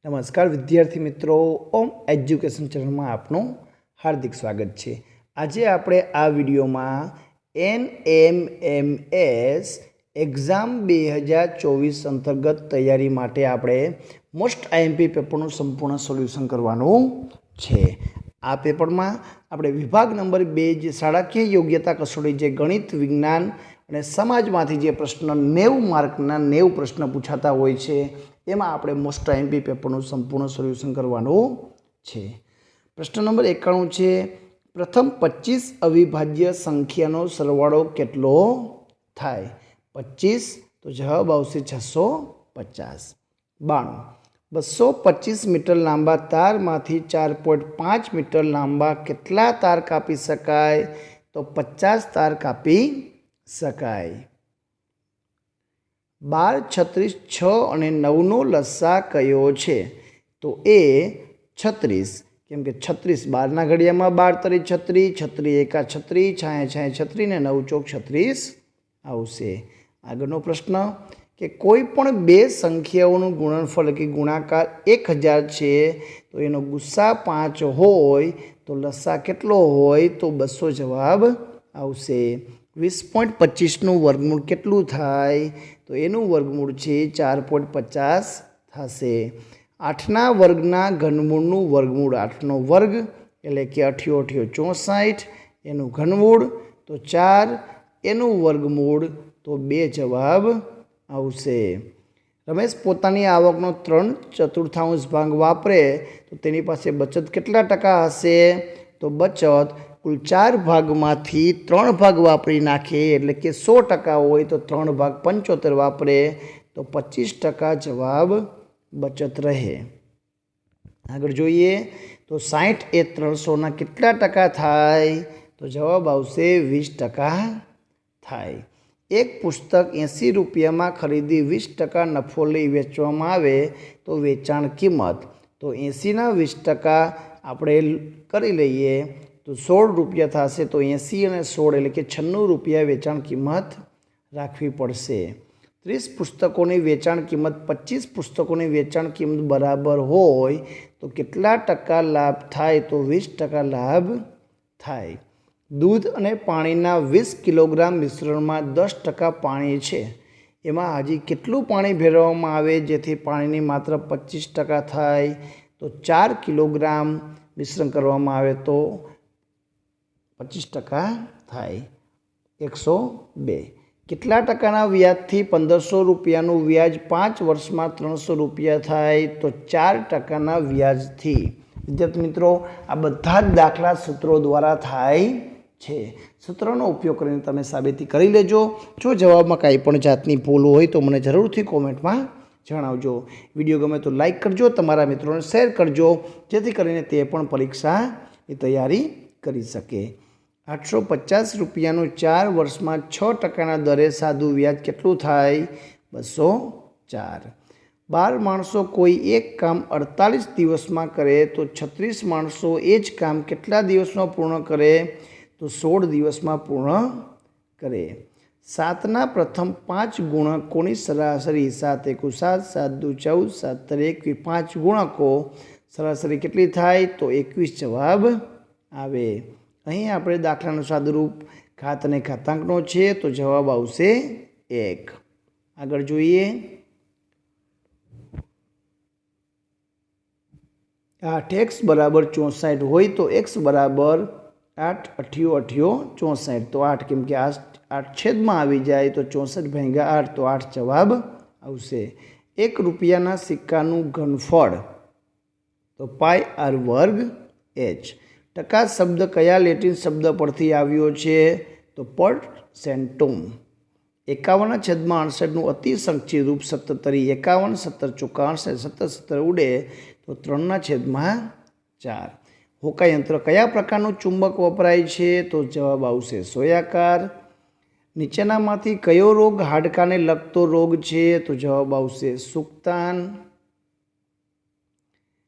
નમસ્કાર વિદ્યાર્થી મિત્રો, ઓમ એજ્યુકેશન ચેનલમાં આપનું હાર્દિક સ્વાગત છે। આજે આપણે આ વિડીયોમાં NMMS એક્ઝામ 2024 અંતર્ગત તૈયારી માટે આપણે મોસ્ટ આઈએમપી પેપરનું સંપૂર્ણ સોલ્યુશન કરવાનું છે। આ પેપરમાં આપણે વિભાગ નંબર 2 જે શાળાકીય યોગ્યતા કસોટી જે ગણિત વિજ્ઞાન અને સમાજમાંથી જે પ્રશ્ન 90 માર્કના 90 પ્રશ્ન પૂછાતા હોય છે એમાં આપણે મોસ્ટ આઈએમપી પેપરનું સંપૂર્ણ સોલ્યુશન કરવાનું છે। પ્રશ્ન નંબર 91 છે, પ્રથમ 25 અવિભાજ્ય સંખ્યાનો સરવાળો કેટલો થાય? 25 તો જવાબ આવશે 650। 92 225 મીટર લાંબા તારમાંથી 4.5 મીટર લાંબા કેટલા તાર કાપી શકાય? તો 50 તાર કાપી શકાય। 12, 36, 6 અને 9નો લસા કયો છે? તો એ 36, કેમ કે 36 12ના ઘડિયામાં 12 તરી 36, 36 એકા 36, 6 36 ને 9 ચોક 36 આવશે। આગળનો પ્રશ્ન કે કોઈ પણ બે સંખ્યાઓનું ગુણનફળ કે ગુણાકાર 1000 છે તો એનો ગુસ્સા 5 હોય તો લસા કેટલો હોય? તો 200 જવાબ આવશે। 20.25નું વર્ગમૂળ કેટલું થાય? તો એનું વર્ગમૂળ છે 4.50 થશે। 8ના વર્ગના ઘનમૂળનું વર્ગમૂળ 8નો વર્ગ એટલે કે 8 × 8 = 64, એનું ઘનમૂળ તો 4, એનું વર્ગમૂળ તો 2 જવાબ આવશે। રમેશ પોતાની આવકનો 3/4 ભાગ વાપરે તો તેની પાસે બચત કેટલા ટકા હશે? તો બચત કુલ 4 ભાગમાંથી 3 ભાગ વાપરી નાખે એટલે કે 100% હોય તો 3 ભાગ 75 વાપરે તો 25% જવાબ બચત રહે। આગળ જોઈએ તો 60 એ 300ના કેટલા ટકા થાય? તો જવાબ આવશે 20% થાય। એક પુસ્તક 80 રૂપિયામાં ખરીદી 20% નફો લઈ વેચવામાં આવે તો વેચાણ કિંમત તો 80ના 20% આપણે કરી લઈએ તો 16 રૂપિયા થશે તો 80 અને 16 એટલે કે 96 રૂપિયા વેચાણ કિંમત રાખવી પડશે। 30 પુસ્તકોની વેચાણ કિંમત 25 પુસ્તકોની વેચાણ કિંમત બરાબર હોય તો કેટલા ટકા લાભ થાય? તો 20% લાભ થાય। દૂધ અને પાણીના 20 કિલોગ્રામ મિશ્રણમાં 10% પાણી છે, એમાં હજી કેટલું પાણી ભેળવવામાં આવે જેથી પાણીની માત્રા 25% થાય? તો 4 કિલોગ્રામ મિશ્રણ કરવામાં આવે તો 25% થાય। 102 કેટલા ટકાના વ્યાજથી 1500 રૂપિયાનું વ્યાજ 5 વર્ષમાં 300 રૂપિયા થાય? તો 4%ના વ્યાજથી। વિદ્યાર્થી મિત્રો, આ બધા જ દાખલા સૂત્રો દ્વારા થાય છે। સૂત્રનો ઉપયોગ કરીને તમે સાબિતી કરી લેજો। જો જવાબમાં કાંઈ પણ જાતની ભૂલ હોય તો મને જરૂરથી કોમેન્ટમાં જણાવજો। વિડીયો ગમે તો લાઈક કરજો, તમારા મિત્રોને શેર કરજો જેથી કરીને તે પણ પરીક્ષાની તૈયારી કરી શકે। 850 રૂપિયાનું 4 વર્ષમાં 6%ના દરે સાદું વ્યાજ કેટલું થાય? 204। 12 માણસો કોઈ એક કામ 48 દિવસમાં કરે તો 36 માણસો એ જ કામ કેટલા દિવસમાં પૂર્ણ કરે? તો 16 દિવસમાં પૂર્ણ કરે। 7ના પ્રથમ 5 ગુણકોની સરાસરી 7 × 1 = 7, 7 × 2 = 14, 7 × 1 = 5 ગુણકો સરાસરી કેટલી થાય? તો 21 જવાબ આવે। અહીં આપણે દાખલાનું સાદુરૂપ ઘાત અને ઘાતાંકનો છે તો જવાબ આવશે 1। આગળ જોઈએ 8x = 64 હોય તો x = 8 × 8 = 64 તો 8, કેમ કે 8 છેદમાં આવી જાય તો 64/8 તો 8 જવાબ આવશે। 1 રૂપિયાના સિક્કાનું ઘનફળ તો πr²h। ટકા શબ્દ કયા લેટિન શબ્દ પરથી આવ્યો છે? તો પરસેન્ટુમ। 51/68નું અતિ સંક્ષિપ્ત રૂપ 17 તરી 51, 17 ચોકા 68, 17 ઉડે તો 3/4। હોકાયંત્ર કયા પ્રકારનું ચુંબક વપરાય છે? તો જવાબ આવશે સોયાકાર। નીચેનામાંથી કયો રોગ હાડકાને લગતો રોગ છે? તો જવાબ આવશે સુક્તાન।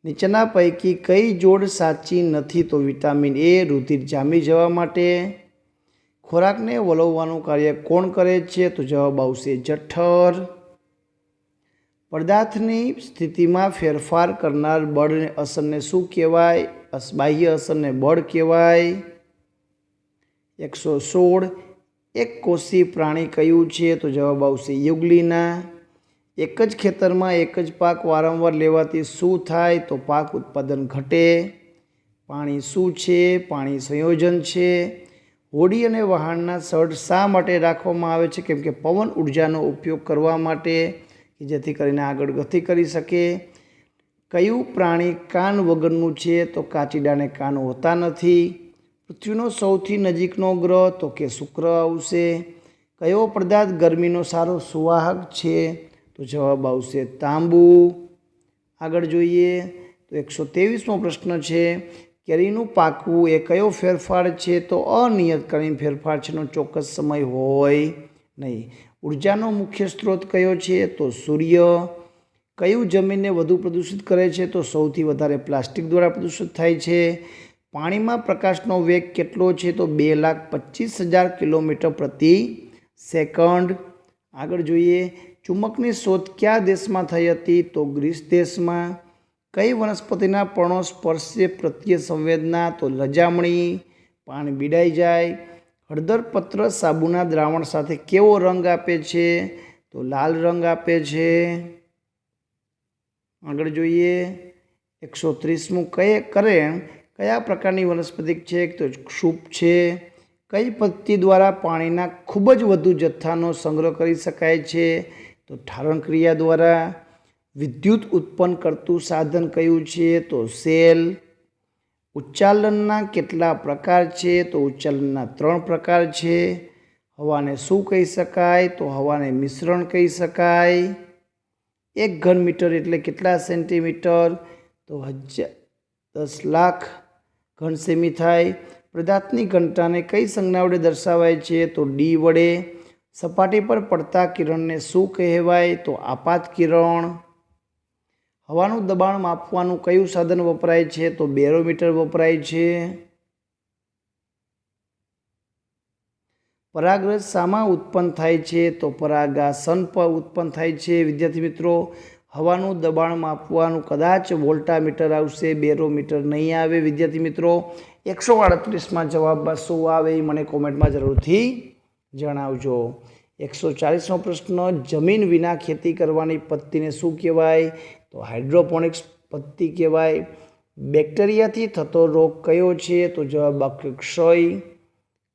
નીચેના પૈકી કઈ જોડ સાચી નથી? તો વિટામિન A રુધિર જામી જવા માટે। ખોરાકને વલોવવાનું કાર્ય કોણ કરે છે? તો જવાબ આવશે જઠર। પદાર્થની સ્થિતિમાં ફેરફાર કરનાર બળને અસરને શું કહેવાય? બાહ્ય અસરને બળ કહેવાય. 116 એક કોષી પ્રાણી કયું છે? તો જવાબ આવશે યુગ્લિના. એક જ ખેતરમાં એક જ પાક વારંવાર લેવાથી શું થાય? તો પાક ઉત્પાદન ઘટે. પાણી શું છે? પાણી સંયોજન છે. હોડી અને વહાણના સઢ શા માટે રાખવામાં આવે છે? કેમ કે પવન ઉર્જાનો ઉપયોગ કરવા માટે, કે જેથી કરીને આગળ ગતિ કરી શકે. કયું પ્રાણી કાન વગરનું છે? તો કાચીડાને કાન હોતા નથી. પૃથ્વીનો સૌથી નજીકનો ગ્રહ? તો કે શુક્ર આવશે. કયો પદાર્થ ગરમીનો સારો સુવાહક છે? તો જવાબ આવશે તાંબુ. આગળ જોઈએ તો 123મો પ્રશ્ન છે, કેરીનું પાકવું એ કયો ફેરફાર છે? તો અનિયતકાલીન ફેરફાર છે, એનો ચોક્કસ સમય હોય નહીં. ઉર્જાનો મુખ્ય સ્ત્રોત કયો છે? તો સૂર્ય. કયું જમીનને વધુ પ્રદૂષિત કરે છે? તો સૌથી વધારે પ્લાસ્ટિક દ્વારા પ્રદૂષિત થાય છે. પાણીમાં પ્રકાશનો વેગ કેટલો છે? તો 2,25,000 કિલોમીટર પ્રતિ સેકન્ડ. આગળ જોઈએ, ચુંબકની શોધ કયા દેશમાં થઈ હતી? તો ગ્રીસ દેશમાં. કઈ વનસ્પતિના પર્ણો સ્પર્શે પ્રત્યે સંવેદના? તો લજામણી. પાણી બીડાઈ જાય. હળદર પત્ર સાબુના દ્રાવણ સાથે કેવો રંગ આપે છે? તો લાલ રંગ આપે છે. આગળ જોઈએ 130મું કરેણ કયા પ્રકારની વનસ્પતિ છે? તો ક્ષુપ છે. કઈ પદ્ધતિ દ્વારા પાણીના ખૂબ જ વધુ જથ્થાનો સંગ્રહ કરી શકાય છે? તો ઠારણ ક્રિયા દ્વારા. વિદ્યુત ઉત્પન્ન કરતું સાધન કયું છે? તો સેલ. ઉચ્ચાલનના કેટલા પ્રકાર છે? તો ઉચ્ચાલનના 3 પ્રકાર છે. હવાને શું કહી શકાય? તો હવાને મિશ્રણ કહી શકાય. 1 ઘન મીટર એટલે કેટલા સેન્ટીમીટર? તો 10 લાખ ઘન સેમી થાય. પદાર્થની ઘનતાને કઈ સંજ્ઞા વડે દર્શાવાય છે? તો ડી વડે. સપાટી પર પડતા કિરણને શું કહેવાય? તો આપાત કિરણ. હવાનું દબાણ માપવાનું કયું સાધન વપરાય છે? તો બેરોમીટર વપરાય છે. પરાગરજ શામાં ઉત્પન્ન થાય છે? તો પરાગાસન પર ઉત્પન્ન થાય છે. વિદ્યાર્થી મિત્રો, હવાનું દબાણ માપવાનું કદાચ વોલ્ટામીટર આવશે, બેરોમીટર નહીં આવે. વિદ્યાર્થી મિત્રો, 138માં જવાબમાં શું આવે એ મને કોમેન્ટમાં જરૂરથી જણાવજો. 140મો પ્રશ્ન, જમીન વિના ખેતી કરવાની પદ્ધતિને શું કહેવાય? તો હાઇડ્રોપોનિક્સ પદ્ધતિ કહેવાય. બેક્ટેરિયાથી થતો રોગ કયો છે? તો જવાબ આપશે ક્ષય.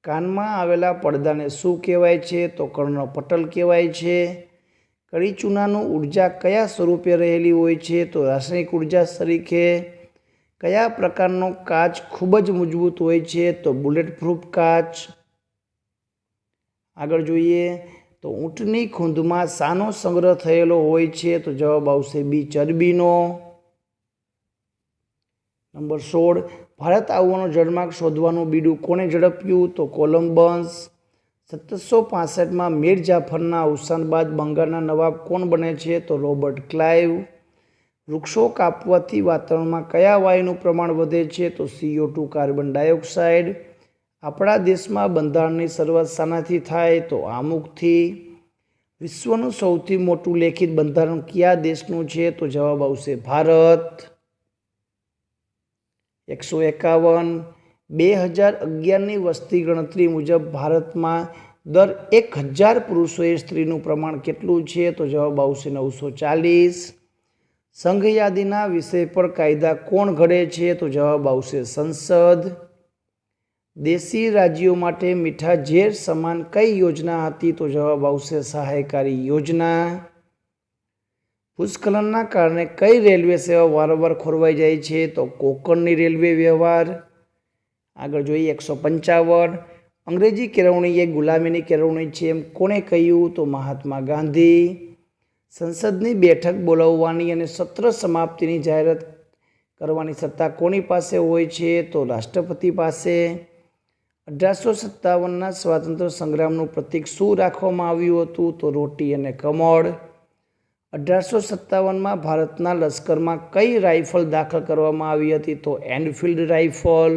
કાનમાં આવેલા પડદાને શું કહેવાય છે? તો કર્ણપટલ કહેવાય છે. કડી ચૂનાનું ઉર્જા કયા સ્વરૂપે રહેલી હોય છે? તો રાસાયણિક ઉર્જા તરીકે. કયા પ્રકારનો કાચ ખૂબ જ મજબૂત હોય છે? તો બુલેટ પ્રૂફ કાચ. આગળ જોઈએ તો ઊંટની ખૂંદમાં શાનો સંગ્રહ થયેલો હોય છે? તો જવાબ આવશે બી, ચરબીનો. નંબર 16, ભારત આવવાનો જળમાર્ગ શોધવાનું બીડું કોણે ઝડપ્યું? તો કોલંબસ. 1765માં મીર જાફરના અવસાન બાદ બંગાળના નવાબ કોણ બને છે? તો રોબર્ટ ક્લાઇવ. વૃક્ષો કાપવાથી વાતાવરણમાં કયા વાયુનું પ્રમાણ વધે છે? તો CO2 કાર્બન ડાયોક્સાઇડ. આપણા દેશમાં બંધારણની શરૂઆત શાનાથી થાય? તો આમુખથી. વિશ્વનું સૌથી મોટું લેખિત બંધારણ કયા દેશનું છે? તો જવાબ આવશે ભારત. 151, 2011ની વસ્તી ગણતરી મુજબ ભારતમાં દર 1000 પુરુષોએ સ્ત્રીનું પ્રમાણ કેટલું છે? તો જવાબ આવશે 940. સંઘ યાદીના વિષય પર કાયદા કોણ ઘડે છે? તો જવાબ આવશે સંસદ. દેશી રાજ્યો માટે મીઠા ઝેર સમાન કઈ યોજના હતી? તો જવાબ આવશે સહાયકારી યોજના. ભૂસ્ખલનના કારણે કઈ રેલવે સેવા વારંવાર ખોરવાઈ જાય છે? તો કોંકણની રેલવે વ્યવહાર. આગળ જોઈએ 155, અંગ્રેજી કેળવણી એ ગુલામીની કેળવણી છે એમ કોણે કહ્યું? તો મહાત્મા ગાંધી. સંસદની બેઠક બોલાવવાની અને સત્ર સમાપ્તિની જાહેરાત કરવાની સત્તા કોની પાસે હોય છે? તો રાષ્ટ્રપતિ પાસે. 1857ના સ્વાતંત્ર્ય સંગ્રામનું પ્રતીક શું રાખવામાં આવ્યું હતું? તો રોટી અને કમળ. 1857માં ભારતના લશ્કરમાં કઈ રાઇફલ દાખલ કરવામાં આવી હતી? તો એનફિલ્ડ રાઇફલ.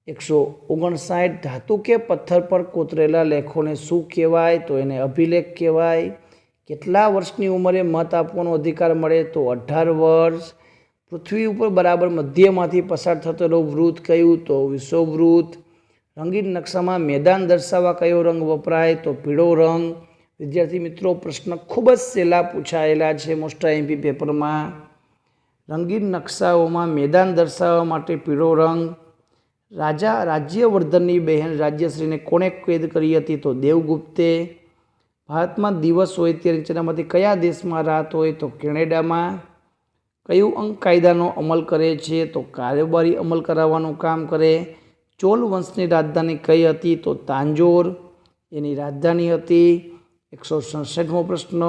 159, ધાતુ કે પથ્થર પર કોતરેલા લેખોને શું કહેવાય? તો એને અભિલેખ કહેવાય. કેટલા વર્ષની ઉંમરે મત આપવાનો અધિકાર મળે? તો 18 વર્ષ. પૃથ્વી ઉપર બરાબર મધ્યમાંથી પસાર થતો વૃત્ત કયું? તો વિષુવવૃત્ત. રંગીન નકશામાં મેદાન દર્શાવવા કયો રંગ વપરાય? તો પીળો રંગ. વિદ્યાર્થી મિત્રો, પ્રશ્ન ખૂબ જ સહેલા પૂછાયેલા છે મોસ્ટ આઈએમપી પેપરમાં. રંગીન નકશાઓમાં મેદાન દર્શાવવા માટે પીળો રંગ. રાજા રાજ્યવર્ધનની બહેન રાજ્યશ્રીને કોણે કેદ કરી હતી? તો દેવગુપ્તે. ભારતમાં દિવસ હોય ત્યારે નીચેનામાંથી કયા દેશમાં રાત હોય? તો કેનેડામાં. કયું અંગ કાયદાનો અમલ કરે છે? તો કારોબારી અમલ કરાવવાનું કામ કરે. ચોલ વંશની રાજધાની કઈ હતી? તો તાંજોર એની રાજધાની હતી. 167મો પ્રશ્ન.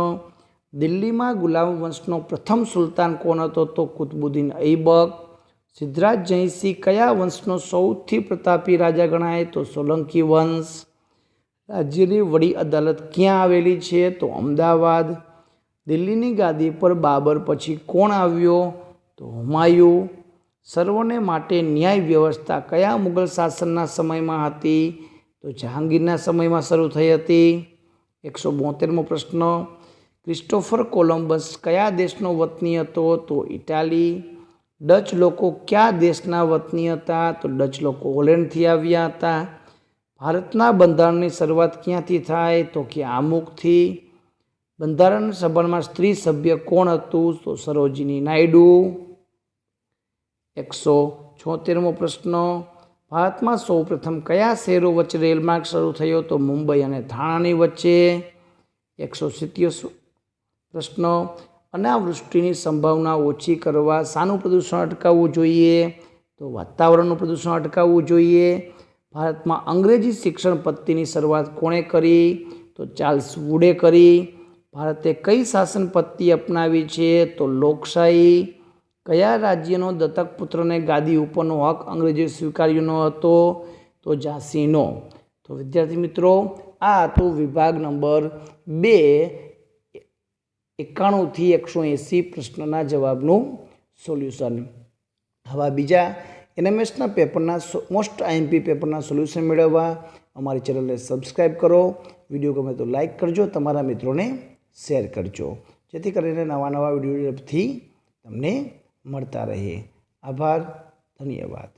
દિલ્હીમાં ગુલામ વંશનો પ્રથમ સુલતાન કોણ હતો? તો કુતુબુદ્દીન ઐબક. સિદ્ધરાજ જયસિંહ કયા વંશનો સૌથી પ્રતાપી રાજા ગણાય? તો સોલંકી વંશ. રાજ્યની વડી અદાલત ક્યાં આવેલી છે? તો અમદાવાદ. દિલ્હીની ગાદી પર બાબર પછી કોણ આવ્યો? તો હુમાયુ. સર્વોને માટે ન્યાય વ્યવસ્થા કયા મુગલ શાસનના સમયમાં હતી? તો જહાંગીરના સમયમાં શરૂ થઈ હતી. 172મો પ્રશ્ન. ક્રિસ્ટોફર કોલંબસ કયા દેશનો વતની હતો? તો ઇટાલી. ડચ લોકો કયા દેશના વતની હતા? તો ડચ લોકો હોલેન્ડથી આવ્યા હતા. ભારતના બંધારણની શરૂઆત ક્યાંથી થાય? તો કે આમુખથી. બંધારણ સભામાં સ્ત્રી સભ્ય કોણ હતું? તો સરોજિની નાયડુ. 176મો પ્રશ્ન. ભારતમાં સૌપ્રથમ કયા શહેરો વચ્ચે રેલમાર્ગ શરૂ થયો? તો મુંબઈ અને થાણાની વચ્ચે. 187 પ્રશ્ન. અનાવૃષ્ટિની સંભાવના ઓછી કરવા શાનું પ્રદૂષણ અટકાવવું જોઈએ? તો વાતાવરણનું પ્રદૂષણ અટકાવવું જોઈએ. ભારતમાં અંગ્રેજી શિક્ષણ પદ્ધતિની શરૂઆત કોણે કરી? તો ચાર્લ્સ વુડે કરી. ભારતે કઈ શાસન પદ્ધતિ અપનાવી છે? તો લોકશાહી. કયા રાજ્યનો દત્તક પુત્રને ગાદી ઉપરનો હક અંગ્રેજોએ સ્વીકાર્યો ન હતો? તો ઝાંસીનો. તો વિદ્યાર્થી મિત્રો, આ હતું વિભાગ નંબર 2 91 થી 180 પ્રશ્નના જવાબનું સોલ્યુશન. હવે બીજા એનએમએસના પેપરના મોસ્ટ આઈએમપી પેપરના સોલ્યુશન મેળવવા અમારી ચેનલને સબસ્ક્રાઈબ કરો. વિડીયો ગમે તો લાઈક કરજો, તમારા મિત્રોને શેર કરજો, જેથી કરીને નવા વિડીયોથી તમને મળતા રહે. આભાર, ધન્યવાદ.